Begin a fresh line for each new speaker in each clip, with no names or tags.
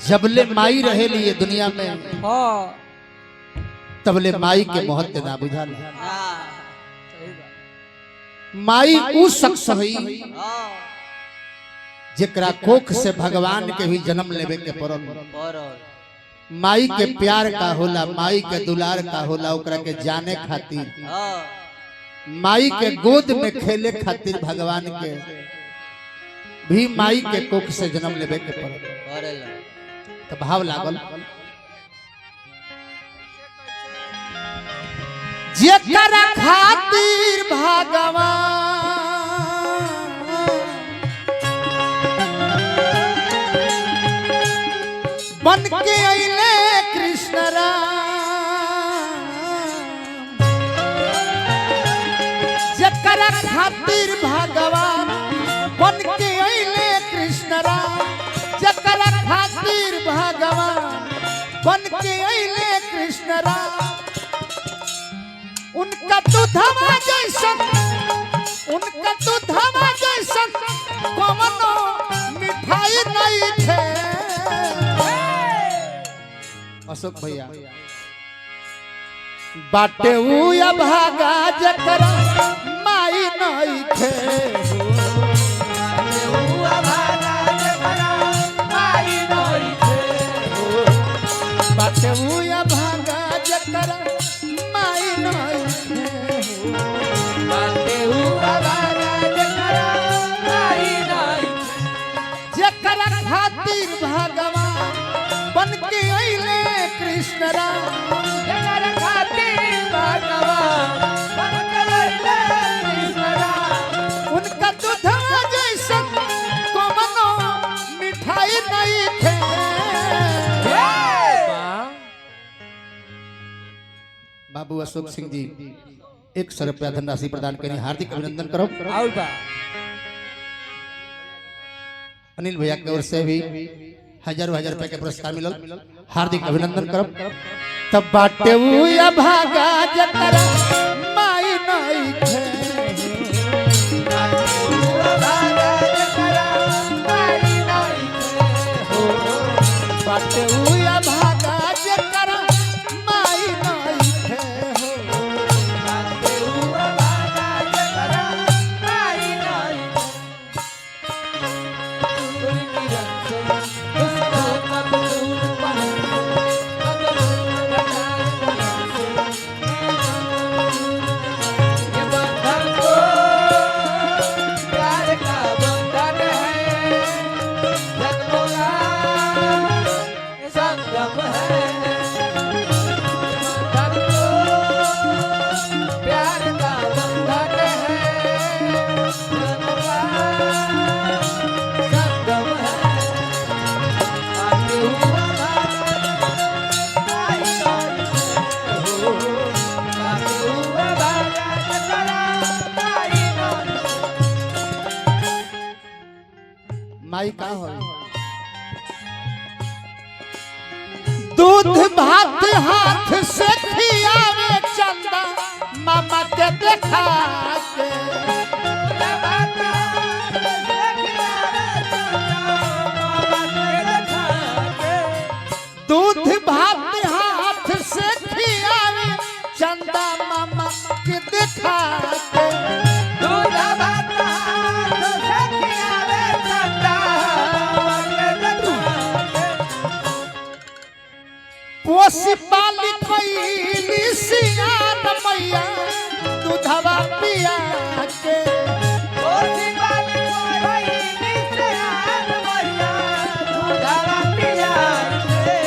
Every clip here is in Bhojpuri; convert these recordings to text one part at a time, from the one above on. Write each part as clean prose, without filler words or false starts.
जबले माई रहे लिए दुनिया में तबले माई के महत्व ना बुझा माई उ शख्स हुई जेकरा कोख से भगवान के भी जन्म लेवे के पड़ल। माई के प्यार का होला, माई के दुलार का होला, ओकरा के जाने खातिर माई के गोद में खेले खातिर भगवान के भी माई के कोख से जन्म लेवे के पड़ल। तो भाव लागल जेकरा खातिर भगवान बन के अइले कृष्ण राम, जेकरा खातिर भगवान बन के अइले कृष्ण राम, जेकरा खातिर भगवान बन के अइले कृष्ण राम। उनका दूधवा जैसन, उनका दूधवा जैसन कवनो मिठाई नहीं थे। अशोक भैया बाटे उया भागा जकरा माई नहीं थे, बाटे उया भागा जकरा माई नहीं थे, जकरा खातिर भगवान बन के अइले कृष्ण राम, जकरा खातिर भगवान बन के अइले कृष्ण राम। उनका दूधवा जैसन कवनो मिठाई नहीं थे। बाबू अशोक सिंह जी 100 रुपया धनराशि प्रदान करें, हार्दिक अभिनंदन करो। अनिल भैया की ओर से भी हजारों हजार रुपए के पुरस्कार मिलल, हार्दिक अभिनंदन करो। तब बाटे उया भागा जकरा माई नहीं थे, बाटे उया भागा जकरा माई नहीं थे। माई का हो दूध भात हाथ से खियावे चंदा मामा के देखा के, दूध भात हाथ से खियावे चंदा मामा के देखा के, पोसी पाली खैली सियान मैया दूधवा पिया के, पोसी पाली खैली सियान मैया दूधवा पिया के,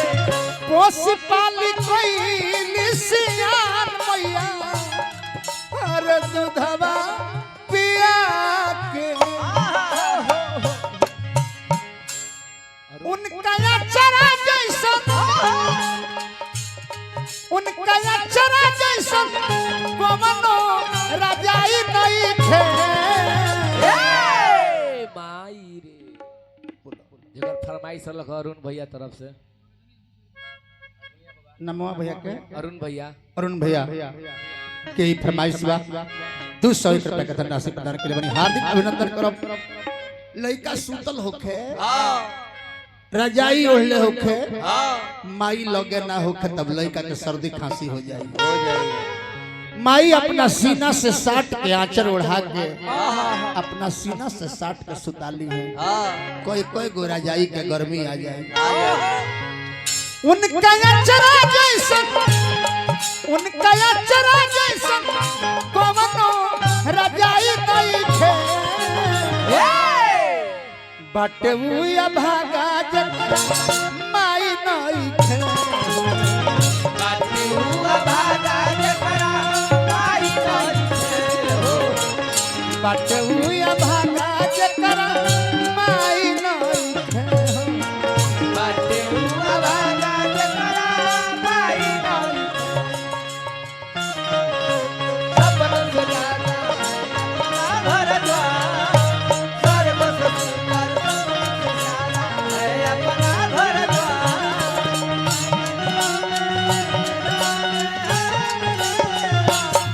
पोसी पाली खैली सियान मैया अरे दूधवा पिया के। उनका चरा जैसन, उनका चरा जैसन कवनो राजाई नहीं थे।
माई रे जेकर फरमाइश लख अरुण भैया तरफ से,
नमवा भैया के
अरुण भैया
के फरमाइश बा 200 रुपया का धनराशि प्रदान के लिए बनी, हार्दिक अभिनंदन करो। लड़का सुतल होखे रजाई ओढ़ले होखे माई लगे ना होखे तब लड़का के सर्दी खांसी हो जाएगी। माई अपना सीना से साट के आंचल ओढ़ा के अपना सीना से साट के सुताली है। कोई कोई गो रजाई के गर्मी आ जाए। उनका अचरा जैसन कवनो रजाई नहीं थे बटुआ भागा जकरा माई नहीं थे।
बटुआ भागा जकरा माई नहीं थे।
बटुआ भागा जकरा माई नहीं थे।
बटुआ भागा जकरा माई नहीं थे। सपन से जाना भर द्वार सर्व सुंदर है अपना भर द्वार।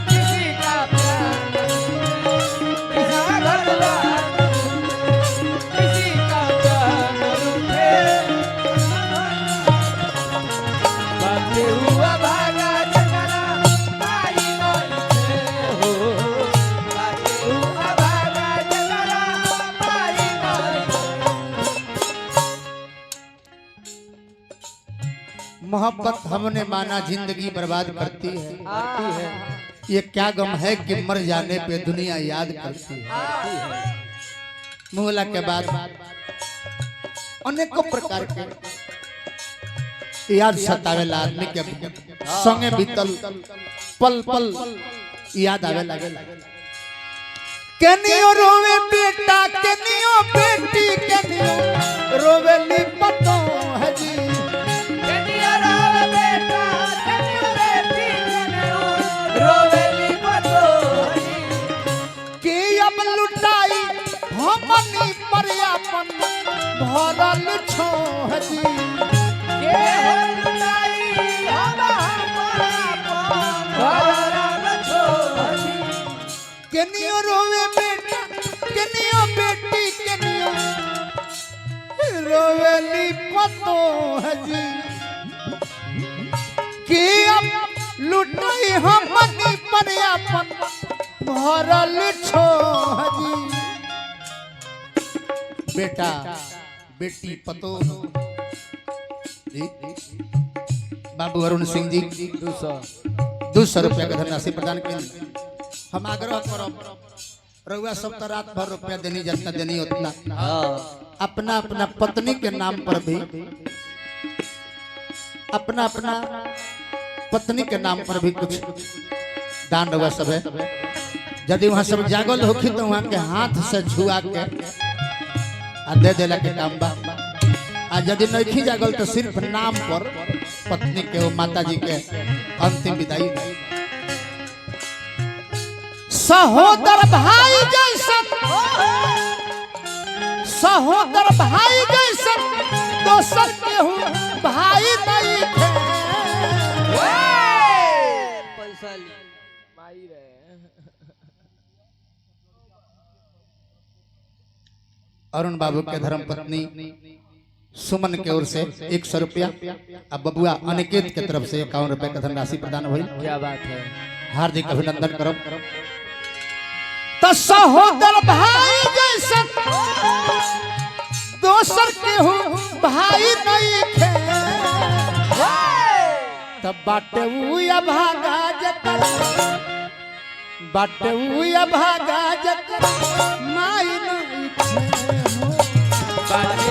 किसी का प्यार किसी घर द्वार किसी का प्यार रूठे। बटुआ भागा जकरा माई नहीं थे हो। बटुआ भागा जकरा माई नहीं
मोहब्बत हमने माना जिंदगी बर्बाद करती है। ये क्या गम है कि मर जाने पे दुनिया याद करती है। मोहला के बाद अनेकों प्रकार के याद सतावेला आदमी के संगे बीतल पल पल याद आवे लगे। केनियो रोवे बेटा केनियो बेटी केनियो रोवेली पतो है जी।
कनिया रोवे बेटा कनिया बेटी कनियो रोवेली पतोही।
कि अब लुटाई हमनी पर्यापन भरल छो है जी।
के हो लुटाई हम भरल छोही।
केनियो रोवे बेटा केनियो बेटी केनियो रोवेली पतो है जी। कि अब लुटाई हमनी पर्यापन भरल छो है जी। बेटा बेटी पतो जी। बाबू अरुण सिंह जी 200 रुपया का धनराशि प्रदान करें। हम आग्रह करब रउआ सब तो रात भर रुपया देनी जितना देनी उतना अपना अपना पत्नी के नाम पर भी अपना अपना पत्नी के नाम पर भी कुछ दान रउआ सब है। यदि वहाँ सब जागल होखी तो वहाँ के हाथ से छुआ के आ दे देला के काम बा। आ यदि नहीं जागल तो सिर्फ नाम पर पत्नी के वो माता जी के अंतिम विदाई। सहोदर भाई जैसन सहोदर भाई जैसन दोसर केहू भाई नहीं थे।
पैसा ली माई रे।
अरुण बाबू के धर्म पत्नी सुमन के ओर से 100 रुपया। अब बबुआ अनिकेत के तरफ से 51 रुपया का धनराशि प्रदान हुई।
क्या बात है।
हार्दिक अभिनंदन करो। तो सहोदर भाई जैसन दोसर केहू भाई नहीं थे। तब बाटे उया भागा जकरा बाटे उया भागा जकरा माई नहीं थे।
बाटे